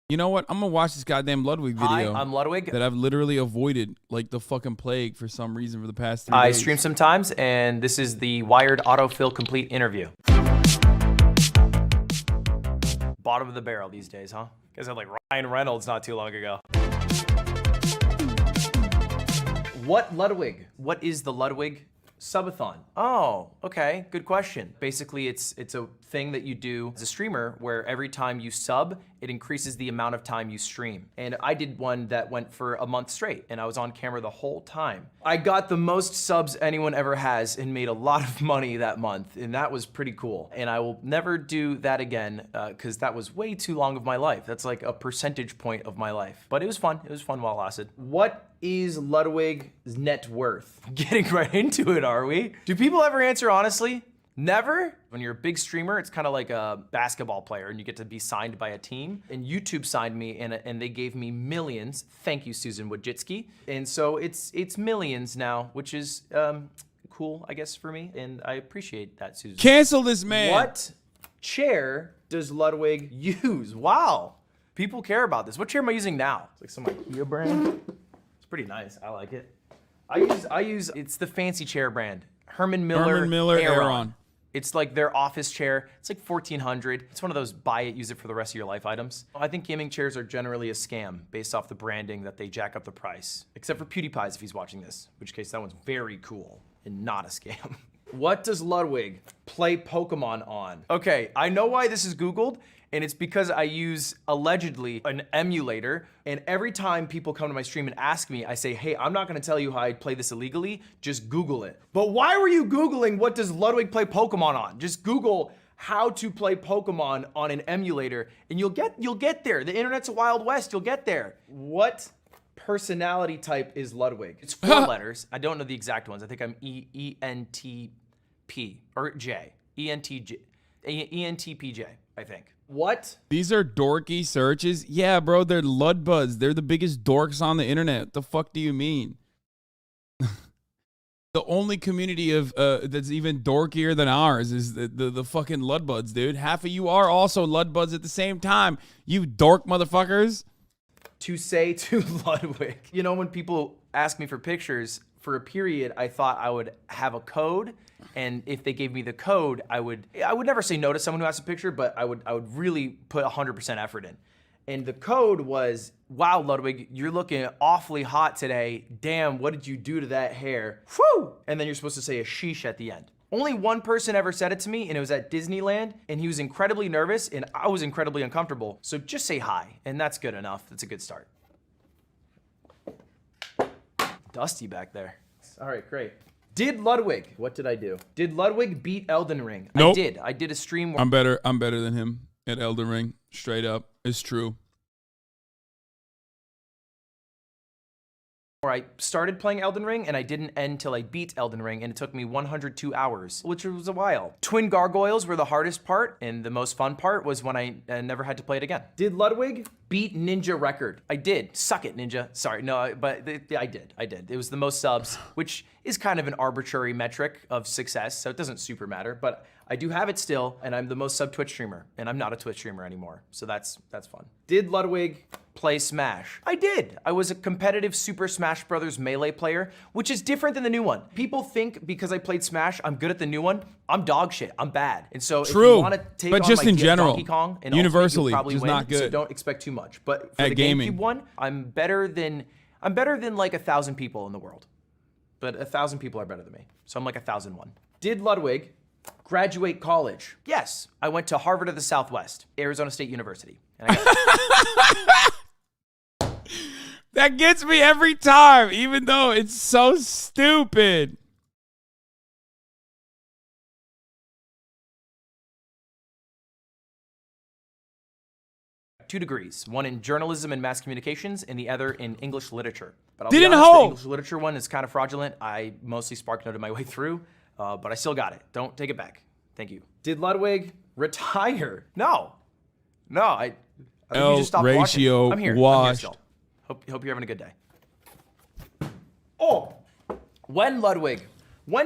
You know what? I'm gonna watch this goddamn Ludwig video. Hi, I'm Ludwig. That I've literally avoided like the fucking plague for some reason for the past 3 days. I stream sometimes, and this is the Wired Autofill Complete interview. Bottom of the barrel these days, huh? Guys had like Ryan Reynolds not too long ago. What Ludwig? What is the Ludwig subathon? Oh, okay, good question. Basically, it's a thing that you do as a streamer where every time you sub, it increases the amount of time you stream. And I did one that went for a month straight, and I was on camera the whole time. I got the most subs anyone ever has and made a lot of money that month, and that was pretty cool. And I will never do that again, because that was way too long of my life. That's like a percentage point of my life. But it was fun. It was fun while it lasted. What is Ludwig's net worth? Getting right into it, are we? Do people ever answer honestly? Never? When you're a big streamer, it's kind of like a basketball player and you get to be signed by a team. And YouTube signed me and they gave me millions. Thank you, Susan Wojcicki. And so it's millions now, which is cool, I guess, for me. And I appreciate that, Susan. Cancel this man. What chair does Ludwig use? Wow. People care about this. What chair am I using now? It's like some IKEA brand. It's pretty nice. I like it. I use it's the fancy chair brand. Herman Miller Aeron. It's like their office chair. It's like $1,400. It's one of those buy it, use it for the rest of your life items. I think gaming chairs are generally a scam based off the branding that they jack up the price. Except for PewDiePie's if he's watching this, in which case that one's very cool and not a scam. What does Ludwig play Pokemon on? Okay, I know why this is Googled, and it's because I use, allegedly, an emulator, and every time people come to my stream and ask me, I say, hey, I'm not gonna tell you how I play this illegally, just Google it. But why were you Googling what does Ludwig play Pokemon on? Just Google how to play Pokemon on an emulator, and you'll get there. The internet's a wild west, you'll get there. What personality type is Ludwig? It's 4 letters. I don't know the exact ones. I think I'm ENTP or J. ENTPJ, I think. What? These are dorky searches? Yeah, bro, they're Ludbuds. They're the biggest dorks on the internet. What the fuck do you mean? The only community of that's even dorkier than ours is the fucking Ludbuds, dude. Half of you are also Ludbuds at the same time. You dork motherfuckers. To say to Ludwig. You know, when people ask me for pictures, for a period, I thought I would have a code, and if they gave me the code, I would never say no to someone who asked a picture, but I would really put 100% effort in. And the code was, wow, Ludwig, you're looking awfully hot today. Damn, what did you do to that hair? Whew! And then you're supposed to say a sheesh at the end. Only one person ever said it to me, and it was at Disneyland, and he was incredibly nervous, and I was incredibly uncomfortable. So just say hi, and that's good enough. That's a good start. Dusty back there. All right, great. Did Ludwig, what did I do? Did Ludwig beat Elden Ring? Nope. I did. I did a stream where I'm better than him at Elden Ring. Straight up. It's true. I started playing Elden Ring and I didn't end till I beat Elden Ring, and it took me 102 hours, which was a while. Twin gargoyles were the hardest part, and the most fun part was when I never had to play it again. Did Ludwig beat Ninja record? I did. Suck it, Ninja. Sorry, no, but I did. It was the most subs, which is kind of an arbitrary metric of success, so it doesn't super matter, but I do have it still, and I'm the most sub Twitch streamer, and I'm not a Twitch streamer anymore, so that's fun. Did Ludwig play Smash? I did. I was a competitive Super Smash Bros. Melee player, which is different than the new one. People think because I played Smash, I'm good at the new one. I'm dog shit. I'm bad. And so True, if you want to take but on just my in general, Donkey Kong and universally, Ultimate, you'll probably just win, not good. So don't expect too much. But for at the gaming. GameCube one, I'm better than like 1,000 people in the world. But 1,000 people are better than me. So I'm like 1,001. Did Ludwig graduate college? Yes. I went to Harvard of the Southwest, Arizona State University. And I got That gets me every time, even though it's so stupid. two degrees, one in journalism and mass communications and the other in English literature. But I'll Didn't be honest, hold. the English literature one is kind of fraudulent. I mostly spark-noted my way through, but I still got it. Don't take it back. Thank you. Did Ludwig retire? No. I think you just stopped ratio watching. I'm here washed. still. Hope you're having a good day. Oh, when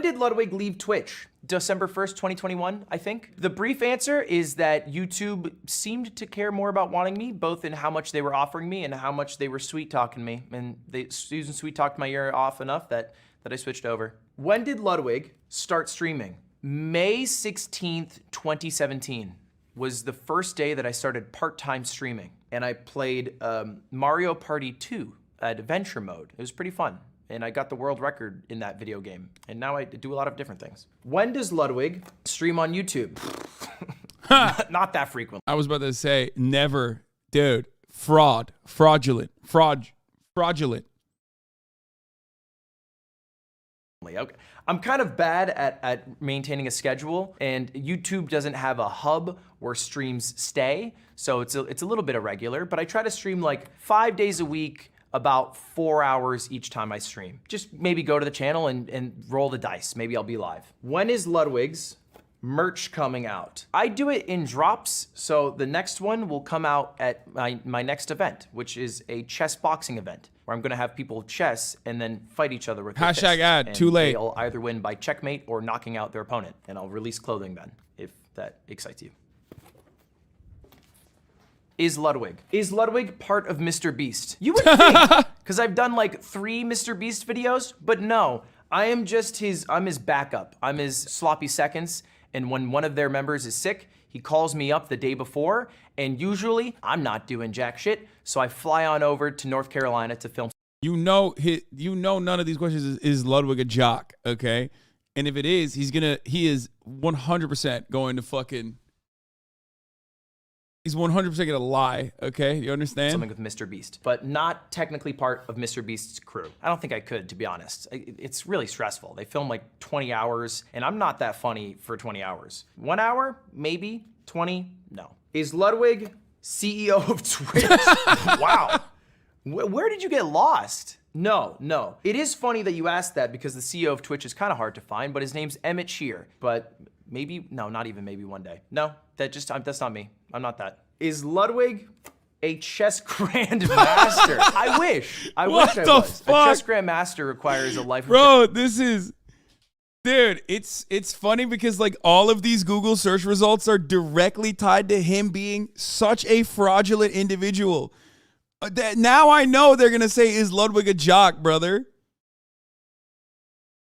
did Ludwig leave Twitch? December 1st, 2021, I think. The brief answer is that YouTube seemed to care more about wanting me, both in how much they were offering me and how much they were sweet talking me. And Susan sweet talked my ear off enough that I switched over. When did Ludwig start streaming? May 16th, 2017 was the first day that I started part-time streaming. And I played Mario Party 2 adventure mode. It was pretty fun. And I got the world record in that video game. And now I do a lot of different things. When does Ludwig stream on YouTube? Not that frequently. I was about to say, never. Dude, fraudulent. Okay. I'm kind of bad at maintaining a schedule, and YouTube doesn't have a hub where streams stay, so it's a little bit irregular, but I try to stream like 5 days a week, about 4 hours each time I stream. Just maybe go to the channel and roll the dice. Maybe I'll be live. When is Ludwig's merch coming out? I do it in drops, so the next one will come out at my next event, which is a chess boxing event, where I'm gonna have people chess and then fight each other with their fists. #ad, too late. They'll either win by checkmate or knocking out their opponent, and I'll release clothing then, if that excites you. Is Ludwig part of MrBeast? You would think, because I've done like 3 MrBeast videos, but no, I'm his backup. I'm his sloppy seconds, and when one of their members is sick, he calls me up the day before, and usually I'm not doing jack shit, so I fly on over to North Carolina to film. You know none of these questions is Ludwig a jock, okay? And if it is, he is 100% going to fucking... He's 100% gonna lie, okay? You understand? Something with MrBeast, but not technically part of MrBeast's crew. I don't think I could, to be honest. It's really stressful. They film like 20 hours, and I'm not that funny for 20 hours. 1 hour, maybe. 20, no. Is Ludwig CEO of Twitch? Wow. Where did you get lost? No. It is funny that you asked that because the CEO of Twitch is kind of hard to find, but his name's Emmett Shear. But maybe, no, not even maybe one day. No, that's not me. I'm not that. Is Ludwig a chess grandmaster? I wish I was. Fuck? A chess grandmaster requires a life. Bro, dude, it's funny because like all of these Google search results are directly tied to him being such a fraudulent individual. That now I know they're gonna say, is Ludwig a jock, brother?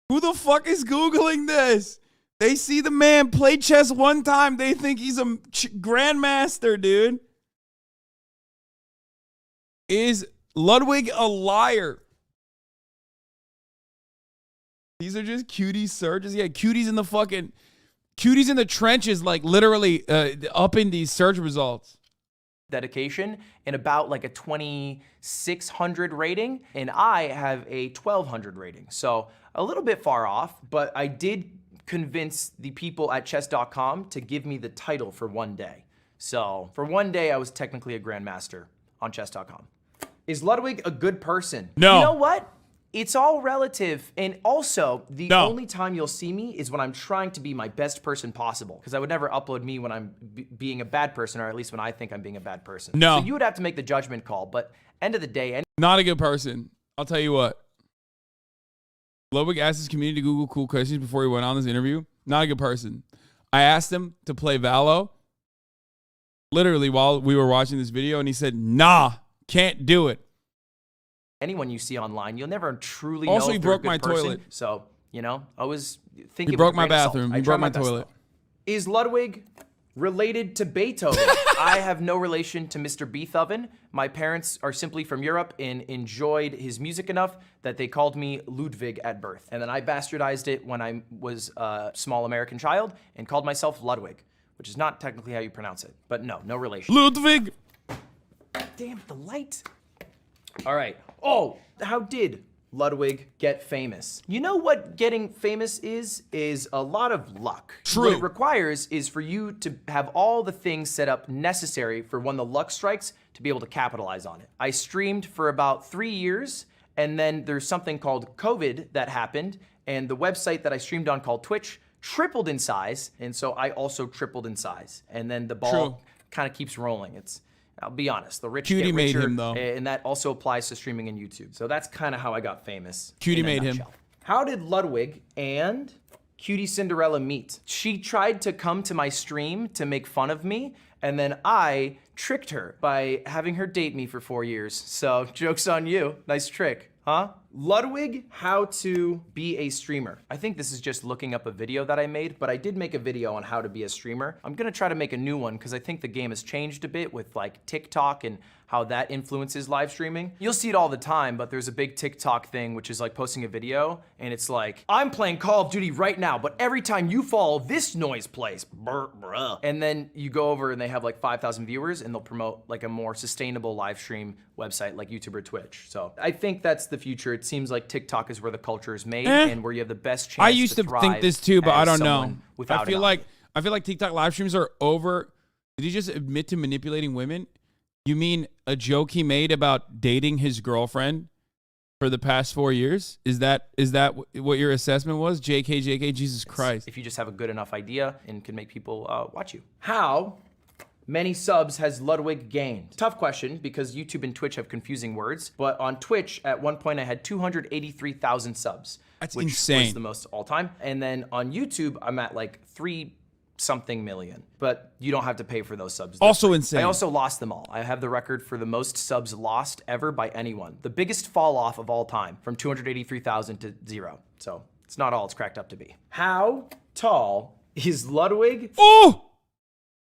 Who the fuck is Googling this? They see the man play chess one time, they think he's a grandmaster, dude. Is Ludwig a liar? These are just cutie searches. Yeah, cuties in the trenches, like literally up in these search results. Dedication and about like a 2,600 rating, and I have a 1,200 rating. So a little bit far off, but I did convince the people at chess.com to give me the title for one day. So for one day, I was technically a grandmaster on chess.com. Is Ludwig a good person? No. You know what? It's all relative. And also, the only time you'll see me is when I'm trying to be my best person possible. Because I would never upload me when I'm being a bad person, or at least when I think I'm being a bad person. No. So you would have to make the judgment call. But end of the day... Not a good person. I'll tell you what. Ludwig asked his community to Google cool questions before he went on this interview. Not a good person. I asked him to play Valo literally while we were watching this video, and he said, nah, can't do it. Anyone you see online, you'll never truly also, know he if they're a broke good my person. toilet. So, you know, I was thinking... He broke my bathroom. He broke my toilet. Is Ludwig related to Beethoven? I have no relation to Mr. Beethoven. My parents are simply from Europe and enjoyed his music enough that they called me Ludwig at birth. And then I bastardized it when I was a small American child and called myself Ludwig, which is not technically how you pronounce it. But no relation. Ludwig! Damn, the light. All right. Oh, how did Ludwig get famous? You know what getting famous is a lot of luck. True. What it requires is for you to have all the things set up necessary for when the luck strikes to be able to capitalize on it. I streamed for about 3 years, and then there's something called COVID that happened, and the website that I streamed on called Twitch tripled in size, and so I also tripled in size. And then the ball kind of keeps rolling. I'll be honest, the rich Cutie get richer, made him, though. And that also applies to streaming and YouTube. So that's kind of how I got famous. Cutie made him. How did Ludwig and Cutie Cinderella meet. She tried to come to my stream to make fun of me, and then I tricked her by having her date me for 4 years. So joke's on you. Nice trick. Huh? Ludwig, how to be a streamer. I think this is just looking up a video that I made, but I did make a video on how to be a streamer. I'm gonna try to make a new one because I think the game has changed a bit with like TikTok and how that influences live streaming. You'll see it all the time, but there's a big TikTok thing, which is like posting a video and it's like, I'm playing Call of Duty right now, but every time you fall, this noise plays. Brr. And then you go over and they have like 5,000 viewers and they'll promote like a more sustainable live stream website like YouTube or Twitch. So I think that's the future. It seems like TikTok is where the culture is made and where you have the best chance. I used to think this too, but I don't know. I feel like TikTok live streams are over. Did he just admit to manipulating women? You mean a joke he made about dating his girlfriend for the past 4 years? Is that what your assessment was? JK, Jesus Christ. If you just have a good enough idea and can make people watch you. How many subs has Ludwig gained? Tough question because YouTube and Twitch have confusing words, but on Twitch at one point I had 283,000 subs. That's which insane. was the most all time. And then on YouTube I'm at like 3-something million, but you don't have to pay for those subs. Also insane. I also lost them all. I have the record for the most subs lost ever by anyone. The biggest fall off of all time from 283,000 to 0. So it's not all it's cracked up to be. How tall is Ludwig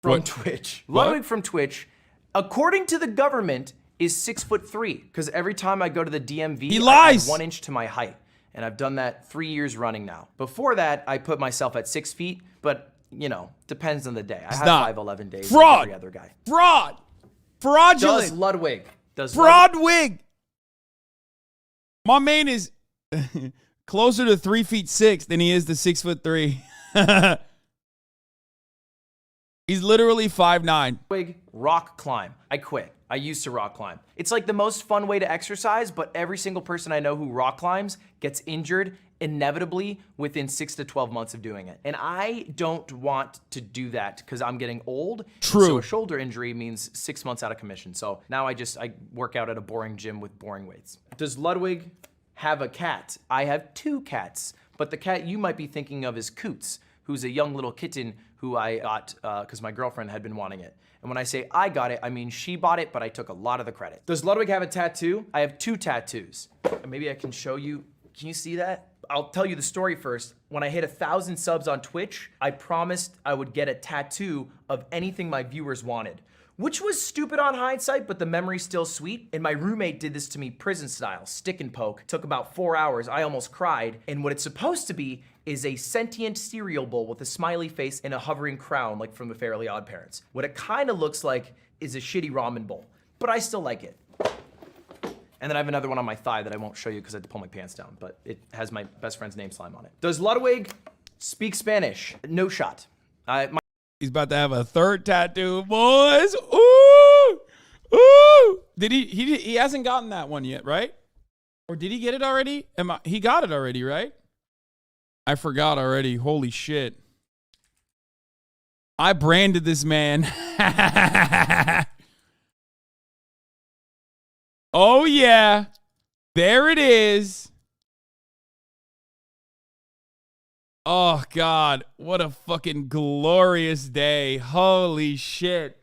from Twitch? Ludwig from Twitch, according to the government, is 6'3", because every time I go to the DMV, he lies. I add 1 inch to my height. And I've done that 3 years running now. Before that, I put myself at 6 feet, but you know, depends on the day. I have 5'11" days Fraud. like every other guy. Fraud. Fraudulent. Does Ludwig. Fraudwig. My man is closer to 3'6" than he is to 6'3". He's literally 5'9". Ludwig, rock climb. I quit. I used to rock climb. It's like the most fun way to exercise, but every single person I know who rock climbs gets injured inevitably within 6 to 12 months of doing it. And I don't want to do that because I'm getting old. True. So a shoulder injury means 6 months out of commission. So now I work out at a boring gym with boring weights. Does Ludwig have a cat? I have 2 cats, but the cat you might be thinking of is Coots, who's a young little kitten who I got because my girlfriend had been wanting it. And when I say I got it, I mean she bought it, but I took a lot of the credit. Does Ludwig have a tattoo? I have 2 tattoos. Maybe I can show you. Can you see that? I'll tell you the story first. When I hit 1,000 subs on Twitch, I promised I would get a tattoo of anything my viewers wanted, which was stupid on hindsight, but the memory's still sweet. And my roommate did this to me prison style, stick and poke. Took about 4 hours. I almost cried. And what it's supposed to be is a sentient cereal bowl with a smiley face and a hovering crown like from the Fairly Odd Parents. What it kind of looks like is a shitty ramen bowl, but I still like it. And then I have another one on my thigh that I won't show you because I had to pull my pants down, but it has my best friend's name slime on it. Does Ludwig speak Spanish? No shot. He's about to have a 3rd tattoo, boys. Ooh, ooh. Did he hasn't gotten that one yet, right? Or did he get it already? He got it already, right? I forgot already. Holy shit. I branded this man. Oh, yeah. There it is. Oh, God. What a fucking glorious day. Holy shit.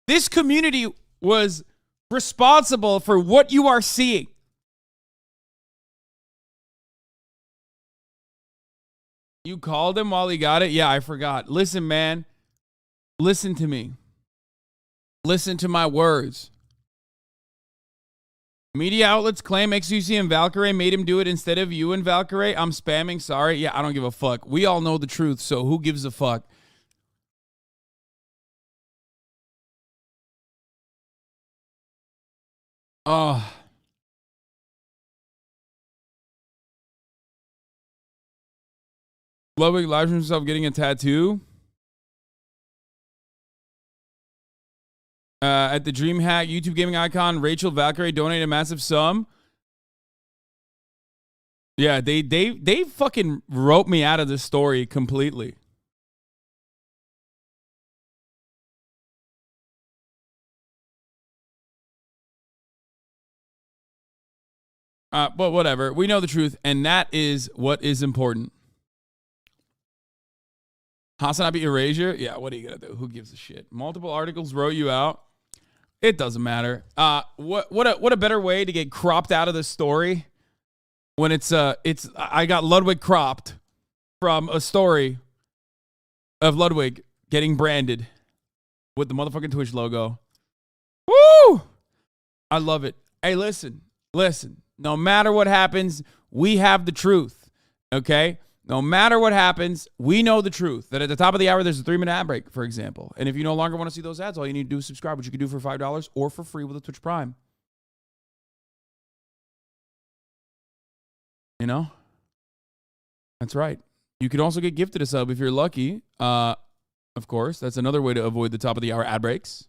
This community was responsible for what you are seeing. You called him while he got it? Yeah, I forgot. Listen, man. Listen to me. Listen to my words. Media outlets claim XUC and Valkyrie made him do it instead of you and Valkyrie. I'm spamming. Sorry. Yeah, I don't give a fuck. We all know the truth, so who gives a fuck? Oh. Ludwig lives himself getting a tattoo. At the DreamHack YouTube gaming icon, Rachel Valkyrie donated a massive sum. Yeah, they fucking wrote me out of the story completely. But whatever. We know the truth, and that is what is important. Hasanabi erasure? Yeah, what are you going to do? Who gives a shit? Multiple articles wrote you out. It doesn't matter. What a better way to get cropped out of the story when I got Ludwig cropped from a story of Ludwig getting branded with the motherfucking Twitch logo. Woo! I love it. Hey, listen. No matter what happens, we have the truth. Okay? No matter what happens, we know the truth. That at the top of the hour, there's a 3-minute ad break, for example. And if you no longer want to see those ads, all you need to do is subscribe, which you can do for $5 or for free with a Twitch Prime. You know? That's right. You can also get gifted a sub if you're lucky. Of course, that's another way to avoid the top of the hour ad breaks.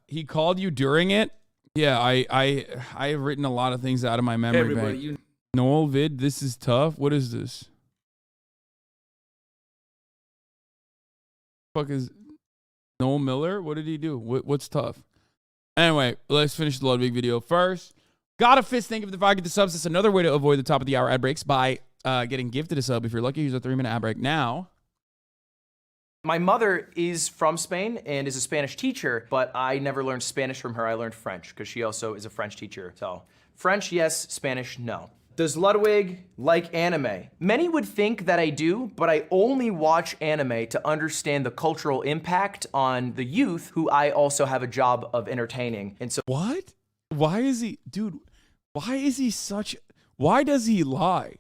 He called you during it? Yeah, I have written a lot of things out of my memory bank. Noel vid, this is tough. What is this? Fuck is Noel Miller? What did he do? What's tough? Anyway, let's finish the Ludwig video first. Got a fist think if I get the subs. That's another way to avoid the top of the hour ad breaks by getting gifted a sub. If you're lucky, use a 3-minute ad break now. My mother is from Spain and is a Spanish teacher, but I never learned Spanish from her. I learned French because she also is a French teacher. So French, yes. Spanish, no. Does Ludwig like anime? Many would think that I do, but I only watch anime to understand the cultural impact on the youth who I also have a job of entertaining. And so what? Why is he, dude, why is he why does he lie?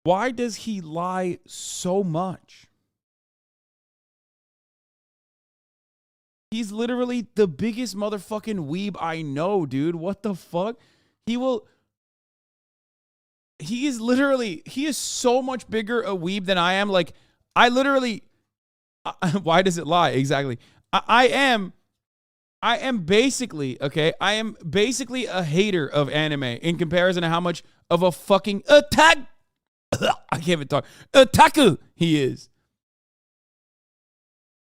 Why does he lie so much? He's literally the biggest motherfucking weeb I know, dude. What the fuck? He is so much bigger a weeb than I am. Like, why does it lie? Exactly. I am basically, okay, I am basically a hater of anime in comparison to how much of a fucking I can't even talk. Otaku he is.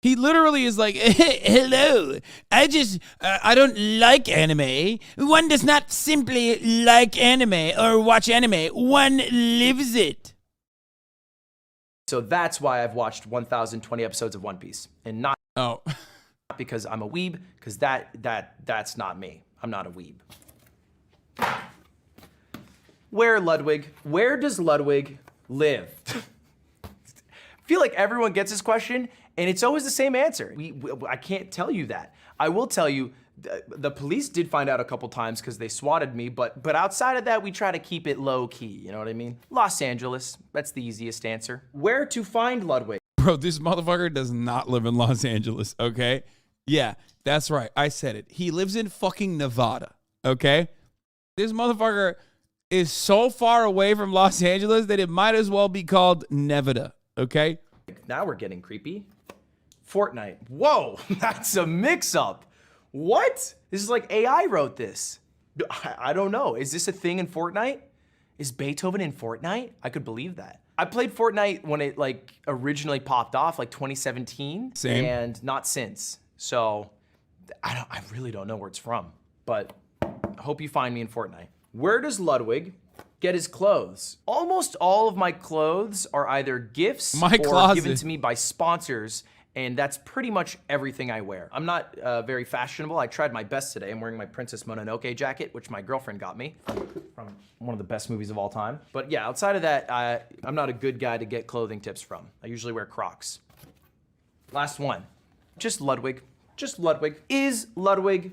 He literally is like, hello, I don't like anime. One does not simply like anime or watch anime. One lives it. So that's why I've watched 1,020 episodes of One Piece. And not because I'm a weeb, because that's not me. I'm not a weeb. Where does Ludwig live? I feel like everyone gets this question, and it's always the same answer. I can't tell you that. I will tell you, the police did find out a couple times because they swatted me, but outside of that, we try to keep it low key, you know what I mean? Los Angeles, that's the easiest answer. Where to find Ludwig? Bro, this motherfucker does not live in Los Angeles, okay? Yeah, that's right, I said it. He lives in fucking Nevada, okay? This motherfucker is so far away from Los Angeles that it might as well be called Nevada, okay? Now we're getting creepy. Fortnite. Whoa, that's a mix-up. What? This is like AI wrote this. I don't know. Is this a thing in Fortnite? Is Beethoven in Fortnite? I could believe that. I played Fortnite when it like originally popped off, like 2017. Same. And not since. So I really don't know where it's from. But I hope you find me in Fortnite. Where does Ludwig get his clothes? Almost all of my clothes are either gifts or given to me by sponsors, and that's pretty much everything I wear. I'm not very fashionable. I tried my best today. I'm wearing my Princess Mononoke jacket, which my girlfriend got me from one of the best movies of all time. But yeah, outside of that, I'm not a good guy to get clothing tips from. I usually wear Crocs. Last one. Just Ludwig. Is Ludwig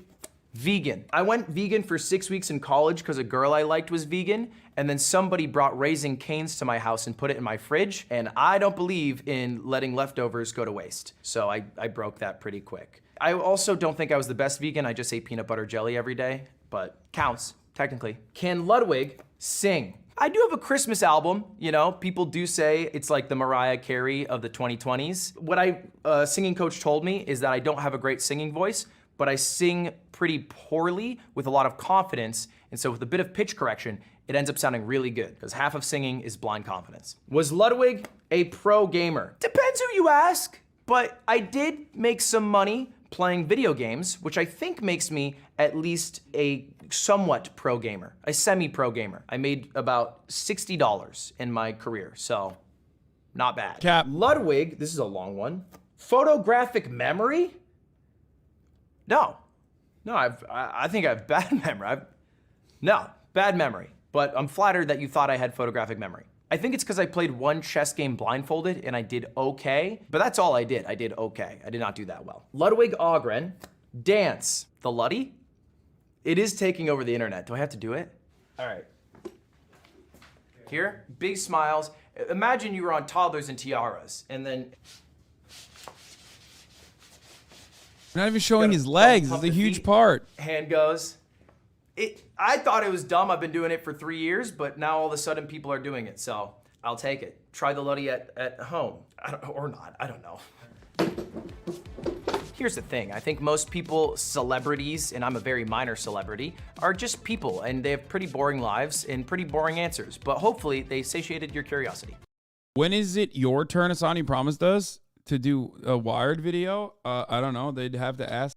vegan? I went vegan for 6 weeks in college because a girl I liked was vegan, and then somebody brought Raising Cane's to my house and put it in my fridge, and I don't believe in letting leftovers go to waste. So I broke that pretty quick. I also don't think I was the best vegan. I just ate peanut butter jelly every day, but counts, technically. Can Ludwig sing? I do have a Christmas album, you know, people do say it's like the Mariah Carey of the 2020s. What a singing coach told me is that I don't have a great singing voice, but I sing pretty poorly with a lot of confidence, and so with a bit of pitch correction, it ends up sounding really good, because half of singing is blind confidence. Was Ludwig a pro gamer? Depends who you ask, but I did make some money playing video games, which I think makes me at least a somewhat pro gamer, a semi-pro gamer. I made about $60 in my career, so not bad. Cap. Ludwig, this is a long one. Photographic memory? No, I think I have bad memory. No, bad memory, but I'm flattered that you thought I had photographic memory. I think it's because I played one chess game blindfolded and I did okay, but that's all I did. I did okay. I did not do that well. Ludwig Ogren, dance. The Luddy? It is taking over the internet. Do I have to do it? All right. Here, big smiles. Imagine you were on Toddlers and Tiaras, and then... Not even showing his legs. It's a huge part. Hand goes. I thought it was dumb. I've been doing it for 3 years, but now all of a sudden people are doing it, so I'll take it. Try the Luddy at home. Or not, I don't know. Here's the thing, I think most people, celebrities, and I'm a very minor celebrity, are just people, and they have pretty boring lives and pretty boring answers, but hopefully they satiated your curiosity. When is it your turn, Hassan? You promised us to do a Wired video. I don't know. They'd have to ask.